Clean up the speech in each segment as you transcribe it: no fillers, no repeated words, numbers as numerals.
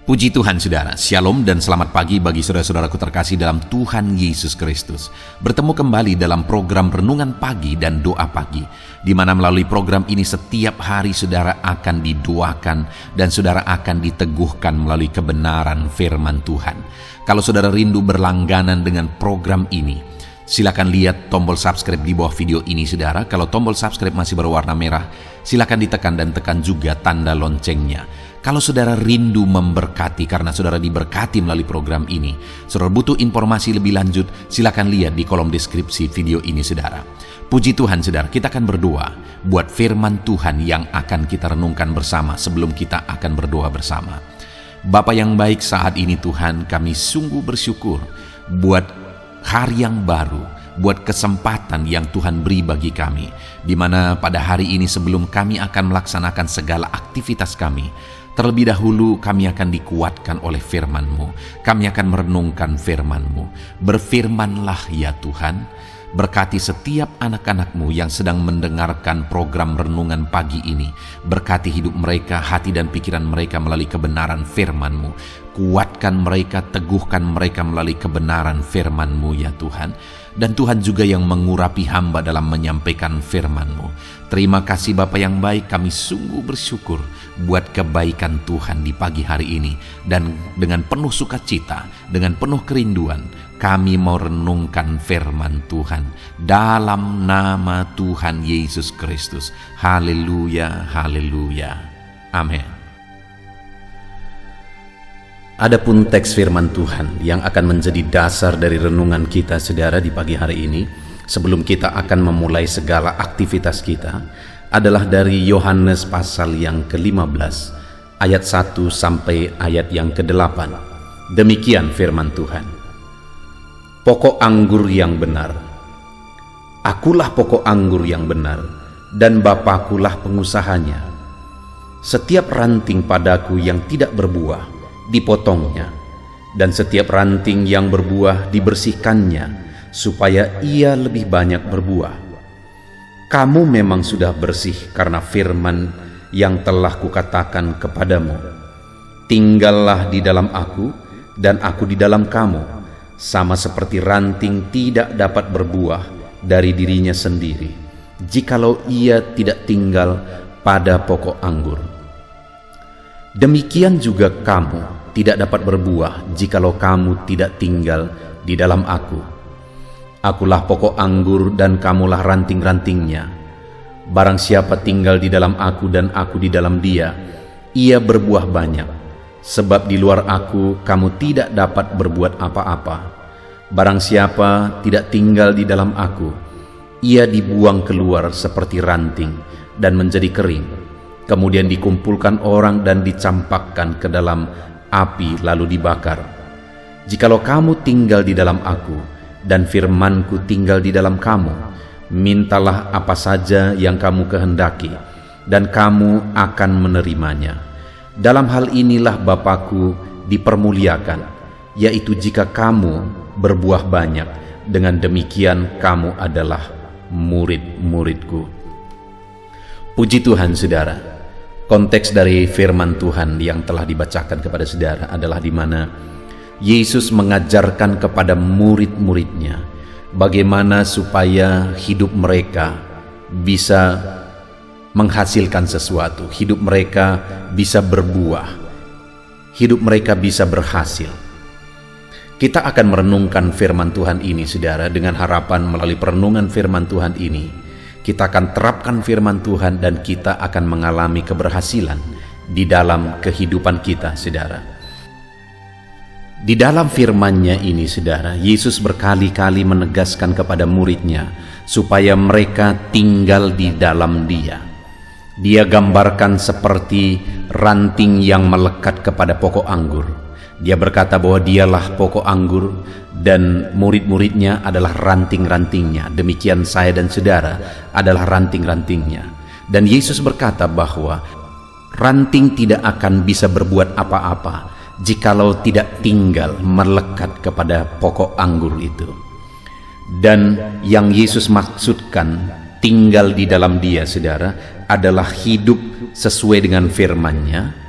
Puji Tuhan saudara, Shalom dan selamat pagi bagi saudara-saudaraku terkasih dalam Tuhan Yesus Kristus. Bertemu kembali dalam program Renungan Pagi dan Doa Pagi, di mana melalui program ini setiap hari saudara akan didoakan dan saudara akan diteguhkan melalui kebenaran firman Tuhan. Kalau saudara rindu berlangganan dengan program ini, silakan lihat tombol subscribe di bawah video ini saudara. Kalau tombol subscribe masih berwarna merah, silakan ditekan dan tekan juga tanda loncengnya. Kalau saudara rindu memberkati karena saudara diberkati melalui program ini, saudara butuh informasi lebih lanjut, silakan lihat di kolom deskripsi video ini saudara. Puji Tuhan saudara, kita akan berdoa buat firman Tuhan yang akan kita renungkan bersama sebelum kita akan berdoa bersama. Bapa yang baik, saat ini Tuhan kami sungguh bersyukur buat hari yang baru, buat kesempatan yang Tuhan beri bagi kami, di mana pada hari ini sebelum kami akan melaksanakan segala aktivitas kami, terlebih dahulu kami akan dikuatkan oleh firman-Mu. Kami akan merenungkan firman-Mu. Berfirmanlah ya Tuhan, berkati setiap anak-anak-Mu yang sedang mendengarkan program renungan pagi ini. Berkati hidup mereka, hati dan pikiran mereka melalui kebenaran firman-Mu. Kuatkan mereka, teguhkan mereka melalui kebenaran firman-Mu ya Tuhan. Dan Tuhan juga yang mengurapi hamba dalam menyampaikan firman-Mu. Terima kasih Bapa yang baik, kami sungguh bersyukur buat kebaikan Tuhan di pagi hari ini. Dan dengan penuh sukacita, dengan penuh kerinduan, kami mau renungkan firman Tuhan dalam nama Tuhan Yesus Kristus. Haleluya, haleluya. Amin. Adapun teks firman Tuhan yang akan menjadi dasar dari renungan kita saudara di pagi hari ini, sebelum kita akan memulai segala aktivitas kita, adalah dari Yohanes pasal yang ke-15 ayat 1 sampai ayat yang ke-8. Demikian firman Tuhan. Pokok anggur yang benar. Akulah pokok anggur yang benar, dan Bapakulah pengusahanya. Setiap ranting padaku yang tidak berbuah dipotongnya, dan setiap ranting yang berbuah dibersihkannya, supaya ia lebih banyak berbuah. Kamu memang sudah bersih karena firman yang telah kukatakan kepadamu. Tinggallah di dalam aku, dan aku di dalam kamu, sama seperti ranting tidak dapat berbuah dari dirinya sendiri, jikalau ia tidak tinggal pada pokok anggur. Demikian juga kamu tidak dapat berbuah jikalau kamu tidak tinggal di dalam aku. Akulah pokok anggur dan kamulah ranting-rantingnya. Barang siapa tinggal di dalam aku dan aku di dalam dia, ia berbuah banyak. Sebab di luar aku kamu tidak dapat berbuat apa-apa. Barang siapa tidak tinggal di dalam aku, ia dibuang keluar seperti ranting dan menjadi kering. Kemudian dikumpulkan orang dan dicampakkan ke dalam api lalu dibakar. Jikalau kamu tinggal di dalam aku dan firmanku tinggal di dalam kamu, mintalah apa saja yang kamu kehendaki dan kamu akan menerimanya. Dalam hal inilah Bapakku dipermuliakan, yaitu jika kamu berbuah banyak. Dengan demikian kamu adalah murid-muridku. Puji Tuhan saudara. Konteks dari firman Tuhan yang telah dibacakan kepada saudara adalah di mana Yesus mengajarkan kepada murid-muridnya bagaimana supaya hidup mereka bisa menghasilkan sesuatu, hidup mereka bisa berbuah, hidup mereka bisa berhasil. Kita akan merenungkan firman Tuhan ini saudara, dengan harapan melalui perenungan firman Tuhan ini kita akan terapkan firman Tuhan dan kita akan mengalami keberhasilan di dalam kehidupan kita, saudara. Di dalam firman-Nya ini, saudara, Yesus berkali-kali menegaskan kepada muridnya supaya mereka tinggal di dalam Dia. Dia gambarkan seperti ranting yang melekat kepada pokok anggur. Dia berkata bahwa dialah pokok anggur dan murid-muridnya adalah ranting-rantingnya. Demikian saya dan saudara adalah ranting-rantingnya. Dan Yesus berkata bahwa ranting tidak akan bisa berbuat apa-apa jikalau tidak tinggal melekat kepada pokok anggur itu. Dan yang Yesus maksudkan tinggal di dalam Dia, saudara, adalah hidup sesuai dengan firman-Nya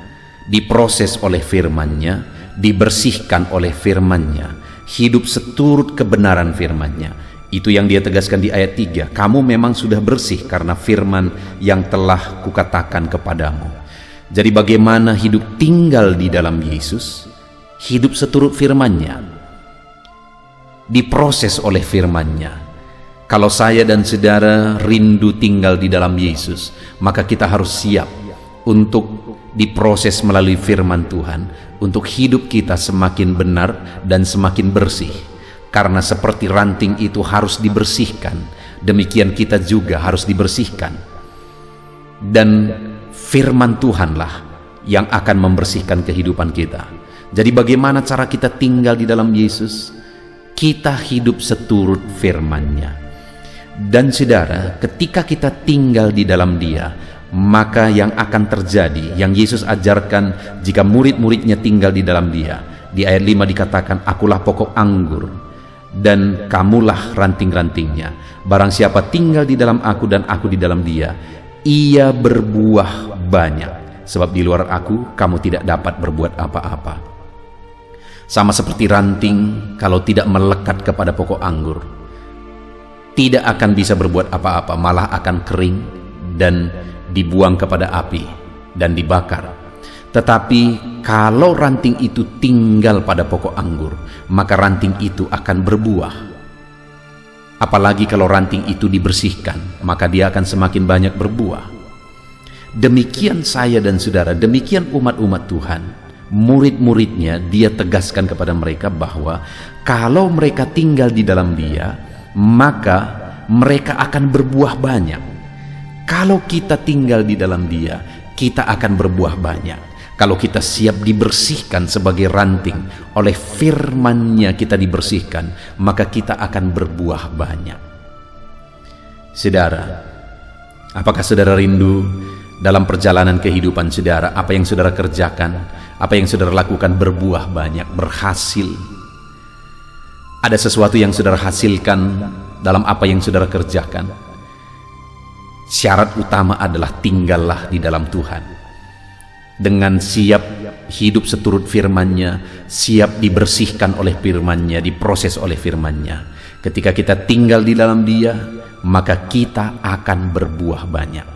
diproses oleh firman-Nya, dibersihkan oleh firman-Nya, hidup seturut kebenaran firman-Nya. Itu yang Dia tegaskan di ayat 3, kamu memang sudah bersih karena firman yang telah kukatakan kepadamu. Jadi bagaimana hidup tinggal di dalam Yesus? Hidup seturut firman-Nya, diproses oleh firman-Nya. Kalau saya dan saudara rindu tinggal di dalam Yesus, maka kita harus siap untuk diproses melalui firman Tuhan, untuk hidup kita semakin benar dan semakin bersih. Karena seperti ranting itu harus dibersihkan, demikian kita juga harus dibersihkan. Dan firman Tuhanlah yang akan membersihkan kehidupan kita. Jadi bagaimana cara kita tinggal di dalam Yesus? Kita hidup seturut firman-Nya. Dan saudara, ketika kita tinggal di dalam Dia, maka yang akan terjadi, yang Yesus ajarkan jika murid-muridnya tinggal di dalam Dia. Di ayat 5 dikatakan, akulah pokok anggur dan kamulah ranting-rantingnya. Barang siapa tinggal di dalam aku dan aku di dalam Dia, ia berbuah banyak. Sebab di luar aku, kamu tidak dapat berbuat apa-apa. Sama seperti ranting, kalau tidak melekat kepada pokok anggur, tidak akan bisa berbuat apa-apa, malah akan kering dan dibuang kepada api dan dibakar. Tetapi kalau ranting itu tinggal pada pokok anggur, maka ranting itu akan berbuah. Apalagi kalau ranting itu dibersihkan, maka dia akan semakin banyak berbuah. Demikian saya dan saudara, demikian umat-umat Tuhan, murid-muridnya, Dia tegaskan kepada mereka bahwa kalau mereka tinggal di dalam Dia, maka mereka akan berbuah banyak. Kalau kita tinggal di dalam Dia, kita akan berbuah banyak. Kalau kita siap dibersihkan sebagai ranting, oleh firman-Nya kita dibersihkan, maka kita akan berbuah banyak. Saudara, apakah saudara rindu dalam perjalanan kehidupan saudara, apa yang saudara kerjakan, apa yang saudara lakukan berbuah banyak, berhasil? Ada sesuatu yang saudara hasilkan dalam apa yang saudara kerjakan. Syarat utama adalah tinggallah di dalam Tuhan. Dengan siap hidup seturut firman-Nya, siap dibersihkan oleh firman-Nya, diproses oleh firman-Nya. Ketika kita tinggal di dalam Dia, maka kita akan berbuah banyak.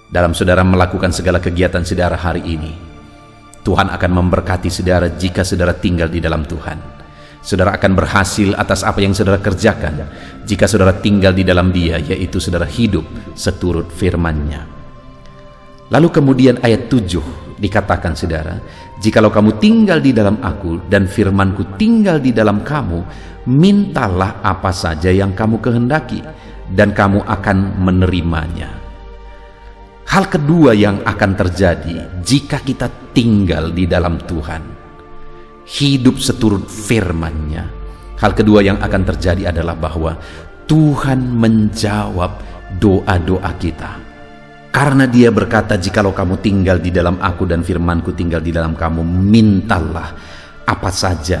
Dalam saudara melakukan segala kegiatan saudara hari ini, Tuhan akan memberkati saudara jika saudara tinggal di dalam Tuhan. Saudara akan berhasil atas apa yang saudara kerjakan jika saudara tinggal di dalam Dia, yaitu saudara hidup seturut firman-Nya. Lalu kemudian ayat 7 dikatakan saudara, jikalau kamu tinggal di dalam aku dan firman-Ku tinggal di dalam kamu, mintalah apa saja yang kamu kehendaki dan kamu akan menerimanya. Hal kedua yang akan terjadi jika kita tinggal di dalam Tuhan, hidup seturut firman-Nya, hal kedua yang akan terjadi adalah bahwa Tuhan menjawab doa-doa kita. Karena Dia berkata, jikalau kamu tinggal di dalam aku dan firman-Ku tinggal di dalam kamu, mintalah apa saja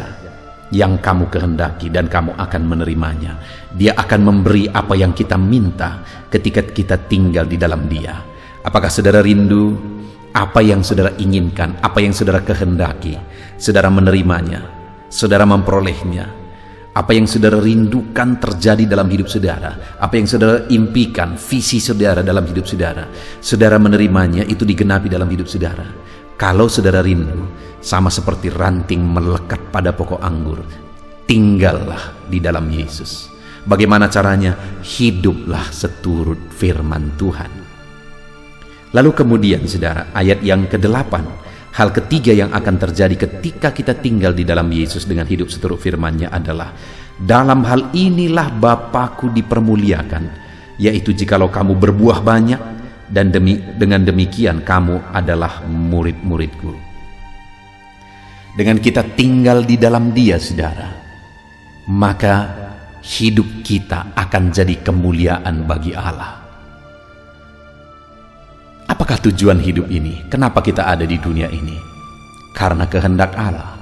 yang kamu kehendaki dan kamu akan menerimanya. Dia akan memberi apa yang kita minta ketika kita tinggal di dalam Dia. Apakah saudara rindu apa yang saudara inginkan, apa yang saudara kehendaki, saudara menerimanya, saudara memperolehnya? Apa yang saudara rindukan terjadi dalam hidup saudara, apa yang saudara impikan, visi saudara dalam hidup saudara, saudara menerimanya, itu digenapi dalam hidup saudara. Kalau saudara rindu, sama seperti ranting melekat pada pokok anggur, tinggallah di dalam Yesus. Bagaimana caranya? Hiduplah seturut firman Tuhan. Lalu kemudian saudara, ayat yang ke-8, hal ketiga yang akan terjadi ketika kita tinggal di dalam Yesus dengan hidup seturut firman-Nya adalah, dalam hal inilah Bapa-Ku dipermuliakan, yaitu jikalau kamu berbuah banyak, dan dengan demikian kamu adalah murid-murid-Ku. Dengan kita tinggal di dalam Dia saudara, maka hidup kita akan jadi kemuliaan bagi Allah. Apakah tujuan hidup ini? Kenapa kita ada di dunia ini? Karena kehendak Allah.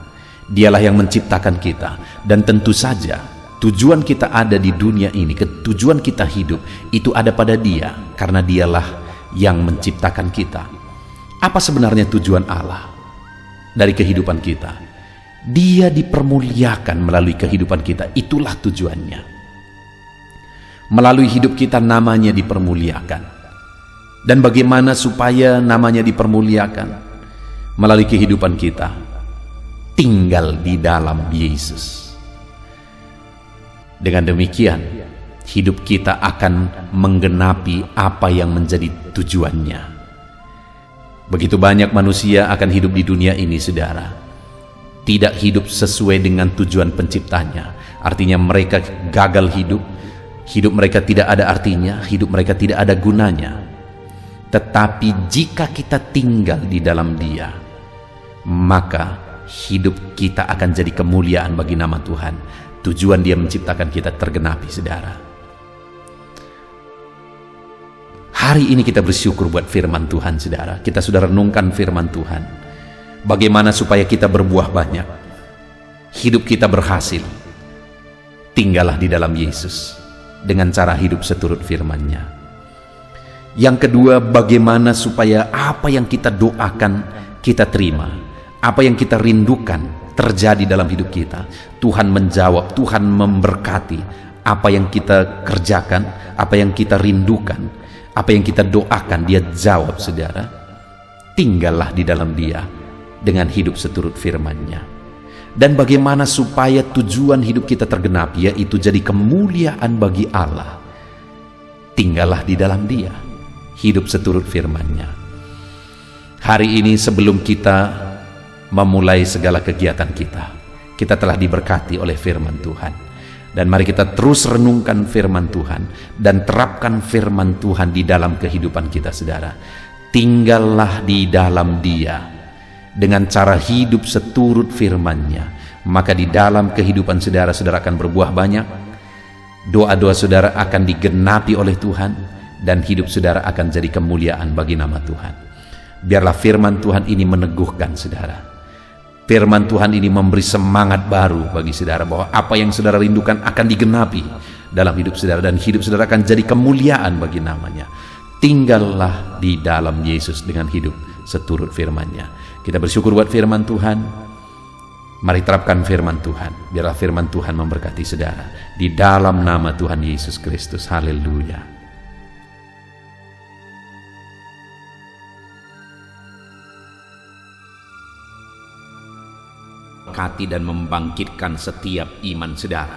Dialah yang menciptakan kita. Dan tentu saja tujuan kita ada di dunia ini, tujuan kita hidup itu ada pada Dia, karena Dialah yang menciptakan kita. Apa sebenarnya tujuan Allah dari kehidupan kita? Dia dipermuliakan melalui kehidupan kita, itulah tujuannya. Melalui hidup kita namanya dipermuliakan. Dan bagaimana supaya namanya dipermuliakan? Melalui kehidupan kita, tinggal di dalam Yesus. Dengan demikian, hidup kita akan menggenapi apa yang menjadi tujuannya. Begitu banyak manusia akan hidup di dunia ini, saudara, tidak hidup sesuai dengan tujuan penciptanya. Artinya mereka gagal hidup, hidup mereka tidak ada artinya, hidup mereka tidak ada gunanya. Tetapi jika kita tinggal di dalam Dia, maka hidup kita akan jadi kemuliaan bagi nama Tuhan. Tujuan Dia menciptakan kita tergenapi, saudara. Hari ini kita bersyukur buat firman Tuhan, saudara. Kita sudah renungkan firman Tuhan. Bagaimana supaya kita berbuah banyak, hidup kita berhasil. Tinggallah di dalam Yesus dengan cara hidup seturut firman-Nya. Yang kedua, bagaimana supaya apa yang kita doakan kita terima, apa yang kita rindukan terjadi dalam hidup kita. Tuhan menjawab, Tuhan memberkati apa yang kita kerjakan, apa yang kita rindukan, apa yang kita doakan, Dia jawab, saudara. Tinggallah di dalam Dia dengan hidup seturut firman-Nya. Dan bagaimana supaya tujuan hidup kita tergenapi, yaitu jadi kemuliaan bagi Allah. Tinggallah di dalam Dia, hidup seturut firman-Nya. Hari ini sebelum kita memulai segala kegiatan kita telah diberkati oleh firman Tuhan. Dan mari kita terus renungkan firman Tuhan dan terapkan firman Tuhan di dalam kehidupan kita, saudara. Tinggallah di dalam Dia dengan cara hidup seturut firman-Nya, maka di dalam kehidupan saudara, saudara akan berbuah banyak. Doa-doa saudara akan digenapi oleh Tuhan, dan hidup saudara akan jadi kemuliaan bagi nama Tuhan. Biarlah firman Tuhan ini meneguhkan saudara. Firman Tuhan ini memberi semangat baru bagi saudara, bahwa apa yang saudara rindukan akan digenapi dalam hidup saudara, dan hidup saudara akan jadi kemuliaan bagi namanya. Tinggallah di dalam Yesus dengan hidup seturut firman-Nya. Kita bersyukur buat firman Tuhan. Mari terapkan firman Tuhan. Biarlah firman Tuhan memberkati saudara. Di dalam nama Tuhan Yesus Kristus. Haleluya. Dan membangkitkan setiap iman saudara.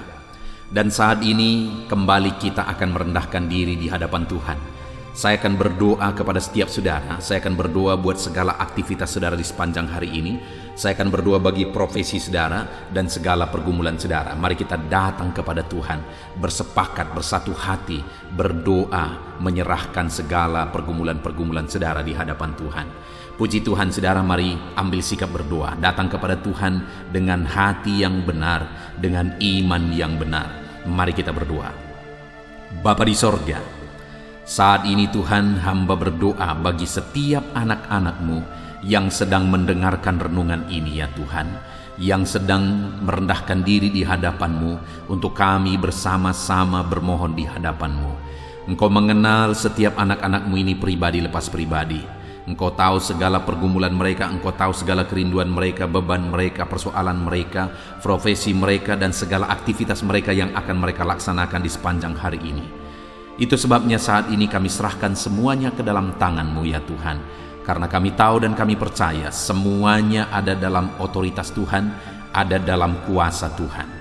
Dan saat ini kembali kita akan merendahkan diri di hadapan Tuhan. Saya akan berdoa kepada setiap saudara. Saya akan berdoa buat segala aktivitas saudara di sepanjang hari ini. Saya akan berdoa bagi profesi saudara dan segala pergumulan saudara. Mari kita datang kepada Tuhan, bersepakat, bersatu hati, berdoa, menyerahkan segala pergumulan-pergumulan saudara di hadapan Tuhan. Puji Tuhan, saudara, mari ambil sikap berdoa. Datang kepada Tuhan dengan hati yang benar, dengan iman yang benar. Mari kita berdoa. Bapa di sorga, saat ini Tuhan, hamba berdoa bagi setiap anak-anak-Mu yang sedang mendengarkan renungan ini, ya Tuhan, yang sedang merendahkan diri di hadapan-Mu, untuk kami bersama-sama bermohon di hadapan-Mu. Engkau mengenal setiap anak-anak-Mu ini pribadi lepas pribadi. Engkau tahu segala pergumulan mereka, Engkau tahu segala kerinduan mereka, beban mereka, persoalan mereka, profesi mereka, dan segala aktivitas mereka yang akan mereka laksanakan di sepanjang hari ini. Itu sebabnya saat ini kami serahkan semuanya ke dalam tangan-Mu, ya Tuhan. Karena kami tahu dan kami percaya semuanya ada dalam otoritas Tuhan, ada dalam kuasa Tuhan.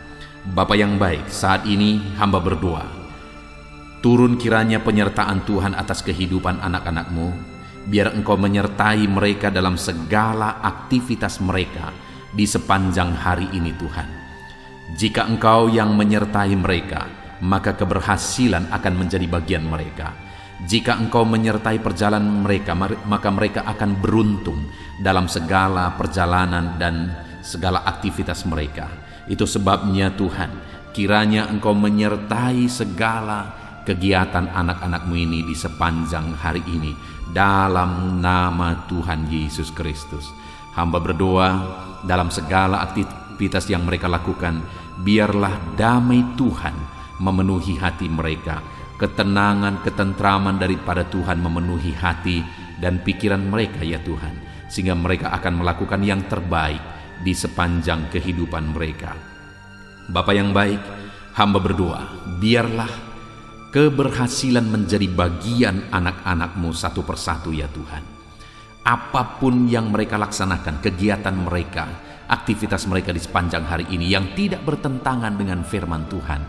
Bapa yang baik, saat ini hamba berdoa. Turun kiranya penyertaan Tuhan atas kehidupan anak-anak-Mu. Biar Engkau menyertai mereka dalam segala aktivitas mereka di sepanjang hari ini, Tuhan. Jika Engkau yang menyertai mereka, maka keberhasilan akan menjadi bagian mereka. Jika Engkau menyertai perjalanan mereka, maka mereka akan beruntung dalam segala perjalanan dan segala aktivitas mereka. Itu sebabnya Tuhan, kiranya Engkau menyertai segala kegiatan anak-anak-Mu ini di sepanjang hari ini. Dalam nama Tuhan Yesus Kristus, hamba berdoa dalam segala aktivitas yang mereka lakukan, biarlah damai Tuhan memenuhi hati mereka, ketenangan, ketentraman daripada Tuhan memenuhi hati dan pikiran mereka ya Tuhan, sehingga mereka akan melakukan yang terbaik di sepanjang kehidupan mereka. Bapa yang baik, hamba berdoa, biarlah keberhasilan menjadi bagian anak-anak-Mu satu persatu ya Tuhan. Apapun yang mereka laksanakan, kegiatan mereka, aktivitas mereka di sepanjang hari ini yang tidak bertentangan dengan firman Tuhan,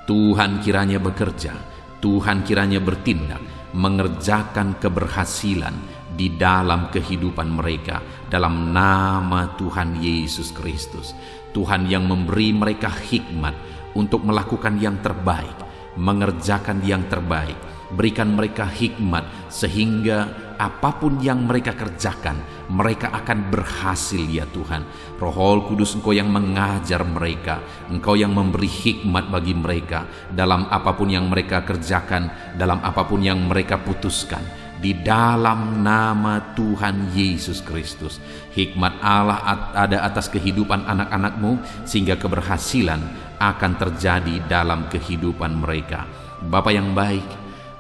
Tuhan kiranya bekerja, Tuhan kiranya bertindak, mengerjakan keberhasilan di dalam kehidupan mereka dalam nama Tuhan Yesus Kristus. Tuhan yang memberi mereka hikmat untuk melakukan yang terbaik, mengerjakan yang terbaik. Berikan mereka hikmat sehingga apapun yang mereka kerjakan, mereka akan berhasil ya Tuhan. Roh Kudus, Engkau yang mengajar mereka, Engkau yang memberi hikmat bagi mereka dalam apapun yang mereka kerjakan, dalam apapun yang mereka putuskan. Di dalam nama Tuhan Yesus Kristus, hikmat Allah ada atas kehidupan anak-anak-Mu, sehingga keberhasilan akan terjadi dalam kehidupan mereka. Bapa yang baik,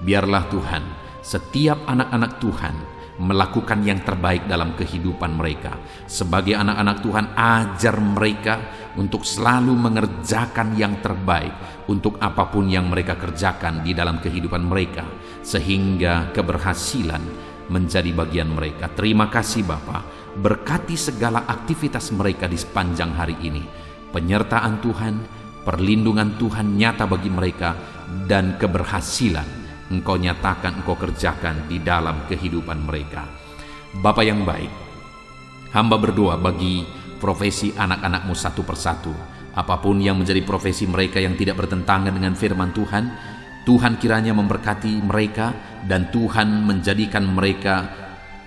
biarlah Tuhan, setiap anak-anak Tuhan melakukan yang terbaik dalam kehidupan mereka. Sebagai anak-anak Tuhan, ajar mereka untuk selalu mengerjakan yang terbaik untuk apapun yang mereka kerjakan di dalam kehidupan mereka, sehingga keberhasilan menjadi bagian mereka. Terima kasih Bapa, berkati segala aktivitas mereka di sepanjang hari ini. Penyertaan Tuhan, perlindungan Tuhan nyata bagi mereka, dan keberhasilan Engkau nyatakan, Engkau kerjakan di dalam kehidupan mereka. Bapa yang baik, hamba berdoa bagi profesi anak-anak-Mu satu persatu. Apapun yang menjadi profesi mereka yang tidak bertentangan dengan firman Tuhan, Tuhan kiranya memberkati mereka, dan Tuhan menjadikan mereka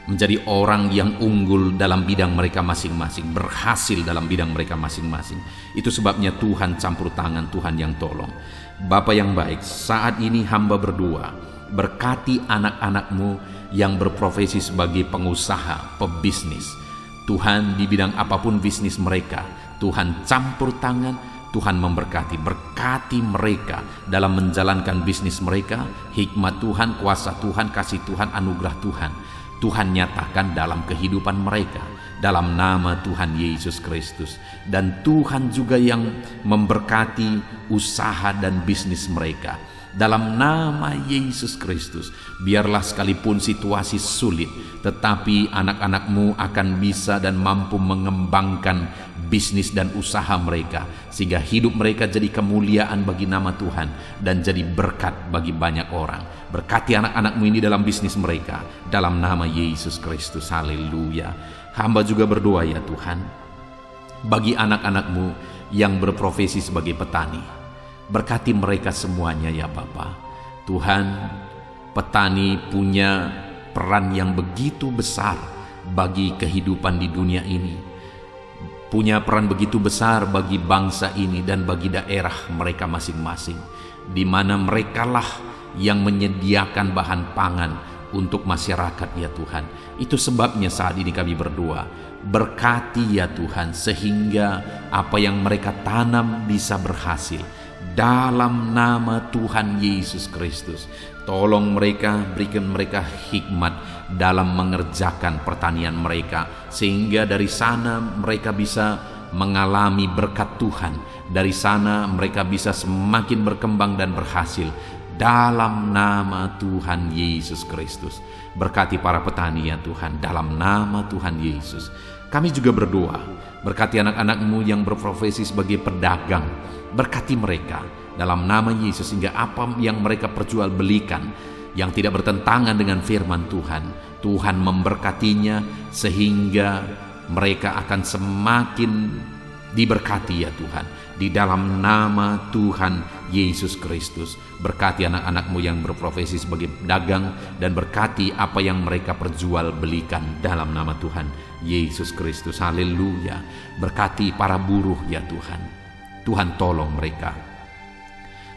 menjadi orang yang unggul dalam bidang mereka masing-masing, berhasil dalam bidang mereka masing-masing. Itu sebabnya Tuhan campur tangan, Tuhan yang tolong. Bapa yang baik, saat ini hamba berdoa, berkati anak-anak-Mu yang berprofesi sebagai pengusaha, pebisnis. Tuhan, di bidang apapun bisnis mereka, Tuhan campur tangan, Tuhan memberkati. Berkati mereka dalam menjalankan bisnis mereka. Hikmat Tuhan, kuasa Tuhan, kasih Tuhan, anugerah Tuhan, Tuhan nyatakan dalam kehidupan mereka dalam nama Tuhan Yesus Kristus. Dan Tuhan juga yang memberkati usaha dan bisnis mereka dalam nama Yesus Kristus. Biarlah sekalipun situasi sulit, tetapi anak-anak-Mu akan bisa dan mampu mengembangkan bisnis dan usaha mereka, sehingga hidup mereka jadi kemuliaan bagi nama Tuhan dan jadi berkat bagi banyak orang. Berkati anak-anak-Mu ini dalam bisnis mereka dalam nama Yesus Kristus. Haleluya. Hamba juga berdoa ya Tuhan, bagi anak-anak-Mu yang berprofesi sebagai petani, berkati mereka semuanya ya Bapa. Tuhan, petani punya peran yang begitu besar bagi kehidupan di dunia ini, punya peran begitu besar bagi bangsa ini dan bagi daerah mereka masing-masing, di mana merekalah yang menyediakan bahan pangan untuk masyarakat ya Tuhan. Itu sebabnya saat ini kami berdoa, berkati ya Tuhan, sehingga apa yang mereka tanam bisa berhasil dalam nama Tuhan Yesus Kristus. Tolong mereka, berikan mereka hikmat dalam mengerjakan pertanian mereka, sehingga dari sana mereka bisa mengalami berkat Tuhan. Dari sana mereka bisa semakin berkembang dan berhasil dalam nama Tuhan Yesus Kristus. Berkati para petani ya Tuhan dalam nama Tuhan Yesus. Kami juga berdoa, berkati anak-anak-Mu yang berprofesi sebagai pedagang, berkati mereka dalam nama Yesus, sehingga apa yang mereka perjualbelikan yang tidak bertentangan dengan firman Tuhan, Tuhan memberkatinya sehingga mereka akan semakin diberkati ya Tuhan, di dalam nama Tuhan Yesus Kristus. Berkati anak-anak-Mu yang berprofesi sebagai pedagang, dan berkati apa yang mereka perjualbelikan dalam nama Tuhan Yesus Kristus. Haleluya. Berkati para buruh ya Tuhan. Tuhan tolong mereka,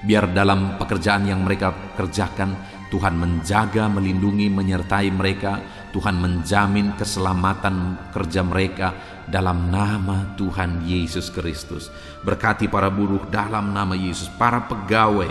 biar dalam pekerjaan yang mereka kerjakan, Tuhan menjaga, melindungi, menyertai mereka. Tuhan menjamin keselamatan kerja mereka dalam nama Tuhan Yesus Kristus. Berkati para buruh dalam nama Yesus, para pegawai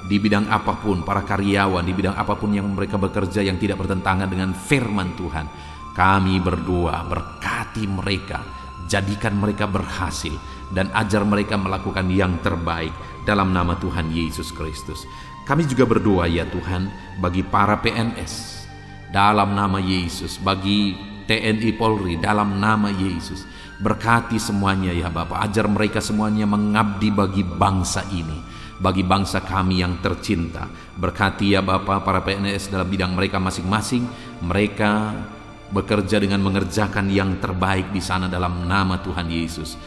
di bidang apapun, para karyawan di bidang apapun yang mereka bekerja yang tidak bertentangan dengan firman Tuhan. Kami berdoa, berkati mereka, jadikan mereka berhasil, dan ajar mereka melakukan yang terbaik dalam nama Tuhan Yesus Kristus. Kami juga berdoa ya Tuhan bagi para PNS dalam nama Yesus, bagi TNI Polri dalam nama Yesus. Berkati semuanya ya Bapa, ajar mereka semuanya mengabdi bagi bangsa ini, bagi bangsa kami yang tercinta. Berkati ya Bapa para PNS dalam bidang mereka masing-masing. Mereka bekerja dengan mengerjakan yang terbaik di sana dalam nama Tuhan Yesus.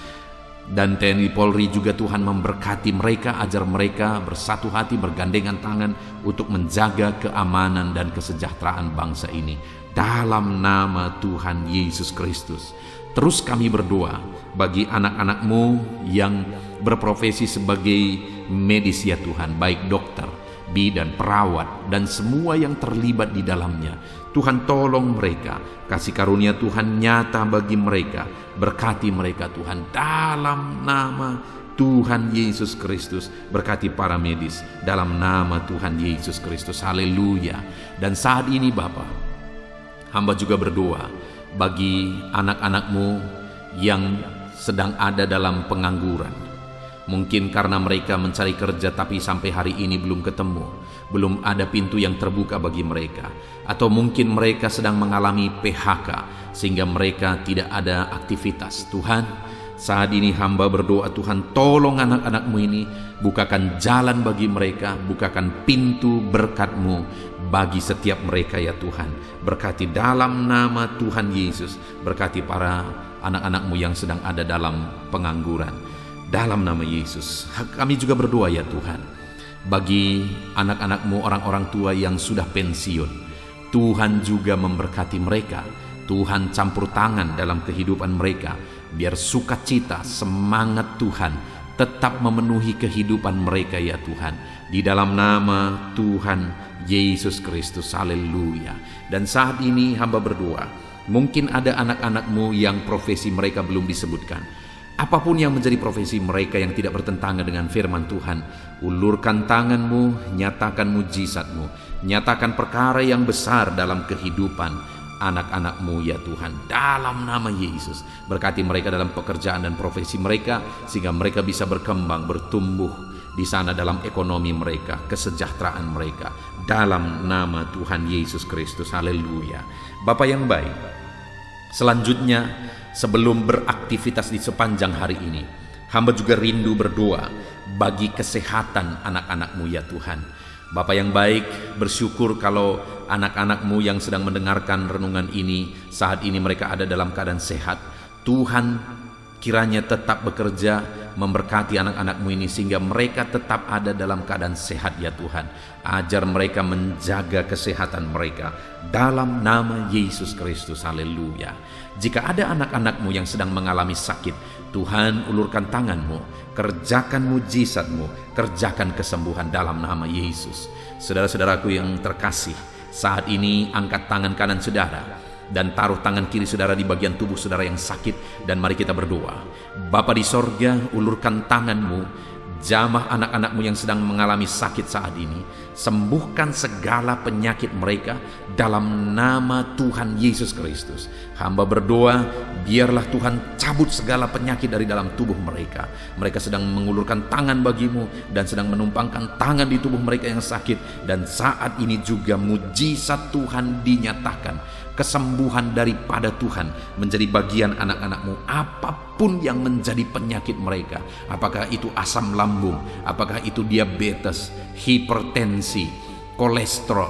Dan TNI Polri juga Tuhan memberkati mereka, ajar mereka bersatu hati, bergandengan tangan untuk menjaga keamanan dan kesejahteraan bangsa ini dalam nama Tuhan Yesus Kristus. Terus kami berdoa bagi anak-anak-Mu yang berprofesi sebagai medis ya Tuhan, baik dokter, bidan, perawat, dan semua yang terlibat di dalamnya. Tuhan tolong mereka, kasih karunia Tuhan nyata bagi mereka, berkati mereka Tuhan dalam nama Tuhan Yesus Kristus. Berkati para medis dalam nama Tuhan Yesus Kristus. Haleluya. Dan saat ini Bapa, hamba juga berdoa bagi anak-anak-Mu yang sedang ada dalam pengangguran. Mungkin karena mereka mencari kerja tapi sampai hari ini belum ketemu, belum ada pintu yang terbuka bagi mereka. Atau mungkin mereka sedang mengalami PHK sehingga mereka tidak ada aktivitas. Tuhan, saat ini hamba berdoa Tuhan, tolong anak-anak-Mu ini, bukakan jalan bagi mereka, bukakan pintu berkat-Mu bagi setiap mereka ya Tuhan. Berkati dalam nama Tuhan Yesus, berkati para anak-anak-Mu yang sedang ada dalam pengangguran dalam nama Yesus. Kami juga berdoa ya Tuhan bagi anak-anak-Mu, orang-orang tua yang sudah pensiun. Tuhan juga memberkati mereka. Tuhan campur tangan dalam kehidupan mereka, biar sukacita, semangat Tuhan tetap memenuhi kehidupan mereka ya Tuhan, di dalam nama Tuhan Yesus Kristus. Haleluya. Dan saat ini hamba berdoa, mungkin ada anak-anak-Mu yang profesi mereka belum disebutkan. Apapun yang menjadi profesi mereka yang tidak bertentangan dengan firman Tuhan, ulurkan tangan-Mu, nyatakan mujizat-Mu, nyatakan perkara yang besar dalam kehidupan anak-anak-Mu ya Tuhan, dalam nama Yesus. Berkati mereka dalam pekerjaan dan profesi mereka, sehingga mereka bisa berkembang, bertumbuh di sana dalam ekonomi mereka, kesejahteraan mereka, dalam nama Tuhan Yesus Kristus. Haleluya. Bapa yang baik, selanjutnya sebelum beraktivitas di sepanjang hari ini, hamba juga rindu berdoa bagi kesehatan anak-anak-Mu ya Tuhan. Bapa yang baik, bersyukur kalau anak-anak-Mu yang sedang mendengarkan renungan ini, saat ini mereka ada dalam keadaan sehat. Tuhan kiranya tetap bekerja memberkati anak-anak-Mu ini sehingga mereka tetap ada dalam keadaan sehat ya Tuhan. Ajar mereka menjaga kesehatan mereka dalam nama Yesus Kristus. Haleluya. Jika ada anak-anak-Mu yang sedang mengalami sakit, Tuhan ulurkan tangan-Mu, kerjakan mujizat-Mu, kerjakan kesembuhan dalam nama Yesus. Saudara-saudaraku yang terkasih, saat ini angkat tangan kanan saudara dan taruh tangan kiri saudara di bagian tubuh saudara yang sakit, dan mari kita berdoa. Bapa di sorga, ulurkan tangan-Mu, jamah anak-anak-Mu yang sedang mengalami sakit saat ini, sembuhkan segala penyakit mereka dalam nama Tuhan Yesus Kristus. Hamba berdoa, biarlah Tuhan cabut segala penyakit dari dalam tubuh mereka. Mereka sedang mengulurkan tangan bagi-Mu dan sedang menumpangkan tangan di tubuh mereka yang sakit, dan saat ini juga mujizat Tuhan dinyatakan. Kesembuhan daripada Tuhan menjadi bagian anak-anak-Mu. Apapun yang menjadi penyakit mereka, apakah itu asam lambung, apakah itu diabetes, hipertensi, kolesterol,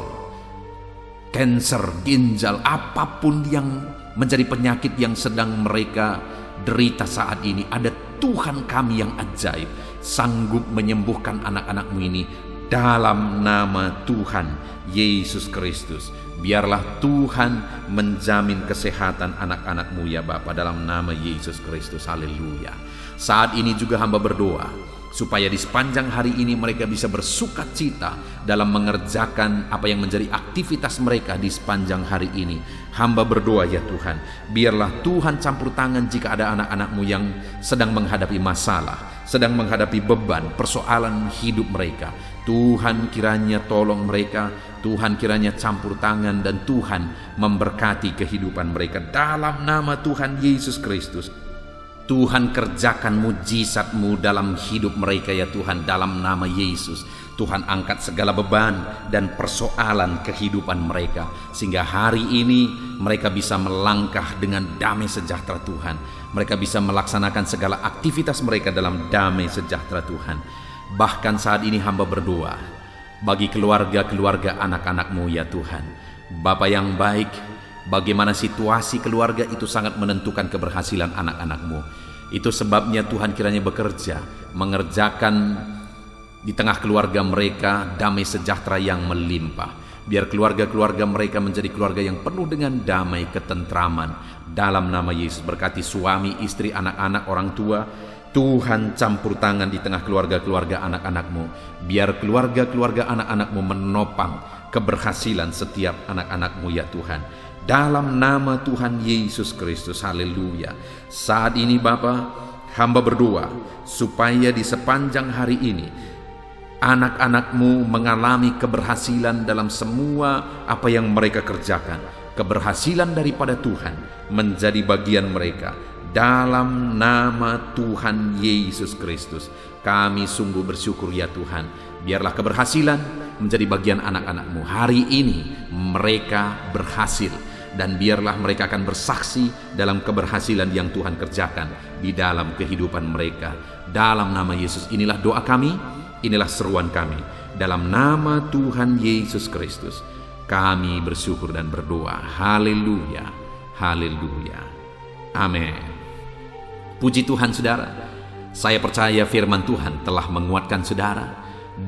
kanker ginjal, apapun yang menjadi penyakit yang sedang mereka derita saat ini, ada Tuhan kami yang ajaib sanggup menyembuhkan anak-anak-Mu ini dalam nama Tuhan Yesus Kristus. Biarlah Tuhan menjamin kesehatan anak-anak-Mu ya Bapa, dalam nama Yesus Kristus. Haleluya. Saat ini juga hamba berdoa supaya di sepanjang hari ini mereka bisa bersukacita dalam mengerjakan apa yang menjadi aktivitas mereka di sepanjang hari ini. Hamba berdoa ya Tuhan, biarlah Tuhan campur tangan jika ada anak-anak-Mu yang sedang menghadapi masalah, sedang menghadapi beban, persoalan hidup mereka. Tuhan kiranya tolong mereka, Tuhan kiranya campur tangan, dan Tuhan memberkati kehidupan mereka dalam nama Tuhan Yesus Kristus. Tuhan kerjakan mujizat-Mu dalam hidup mereka ya Tuhan, dalam nama Yesus. Tuhan angkat segala beban dan persoalan kehidupan mereka, sehingga hari ini mereka bisa melangkah dengan damai sejahtera Tuhan. Mereka bisa melaksanakan segala aktivitas mereka dalam damai sejahtera Tuhan. Bahkan saat ini hamba berdoa bagi keluarga-keluarga anak-anak-Mu ya Tuhan. Bapa yang baik, bagaimana situasi keluarga itu sangat menentukan keberhasilan anak-anak-Mu. Itu sebabnya Tuhan kiranya bekerja, mengerjakan di tengah keluarga mereka damai sejahtera yang melimpah. Biar keluarga-keluarga mereka menjadi keluarga yang penuh dengan damai ketentraman. Dalam nama Yesus, berkati suami, istri, anak-anak, orang tua. Tuhan campur tangan di tengah keluarga-keluarga anak-anak-Mu. Biar keluarga-keluarga anak-anak-Mu menopang keberhasilan setiap anak-anak-Mu ya Tuhan. Dalam nama Tuhan Yesus Kristus, haleluya. Saat ini Bapa, hamba berdoa supaya di sepanjang hari ini anak-anak-Mu mengalami keberhasilan dalam semua apa yang mereka kerjakan. Keberhasilan daripada Tuhan menjadi bagian mereka. Dalam nama Tuhan Yesus Kristus, kami sungguh bersyukur ya Tuhan. Biarlah keberhasilan menjadi bagian anak-anak-Mu. Hari ini mereka berhasil, dan biarlah mereka akan bersaksi dalam keberhasilan yang Tuhan kerjakan di dalam kehidupan mereka. Dalam nama Yesus, inilah doa kami, inilah seruan kami. Dalam nama Tuhan Yesus Kristus, kami bersyukur dan berdoa. Haleluya, haleluya, amin. Puji Tuhan saudara, saya percaya firman Tuhan telah menguatkan saudara,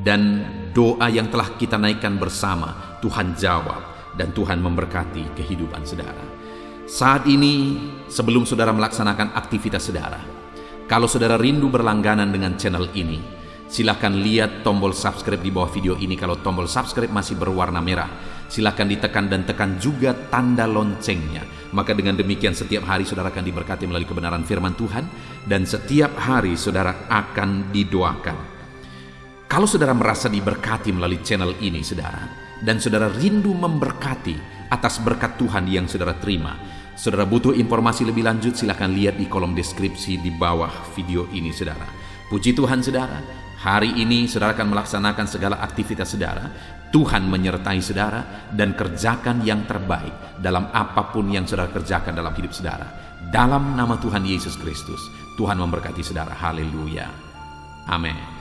dan doa yang telah kita naikkan bersama Tuhan jawab, dan Tuhan memberkati kehidupan saudara. Saat ini sebelum saudara melaksanakan aktivitas saudara, kalau saudara rindu berlangganan dengan channel ini, silakan lihat tombol subscribe di bawah video ini. Kalau tombol subscribe masih berwarna merah, silakan ditekan dan tekan juga tanda loncengnya. Maka dengan demikian setiap hari saudara akan diberkati melalui kebenaran firman Tuhan, dan setiap hari saudara akan didoakan. Kalau saudara merasa diberkati melalui channel ini saudara, dan saudara rindu memberkati atas berkat Tuhan yang saudara terima, saudara butuh informasi lebih lanjut, silakan lihat di kolom deskripsi di bawah video ini saudara. Puji Tuhan saudara, hari ini saudara akan melaksanakan segala aktivitas saudara. Tuhan menyertai saudara, dan kerjakan yang terbaik dalam apapun yang saudara kerjakan dalam hidup saudara. Dalam nama Tuhan Yesus Kristus, Tuhan memberkati saudara. Haleluya, amin.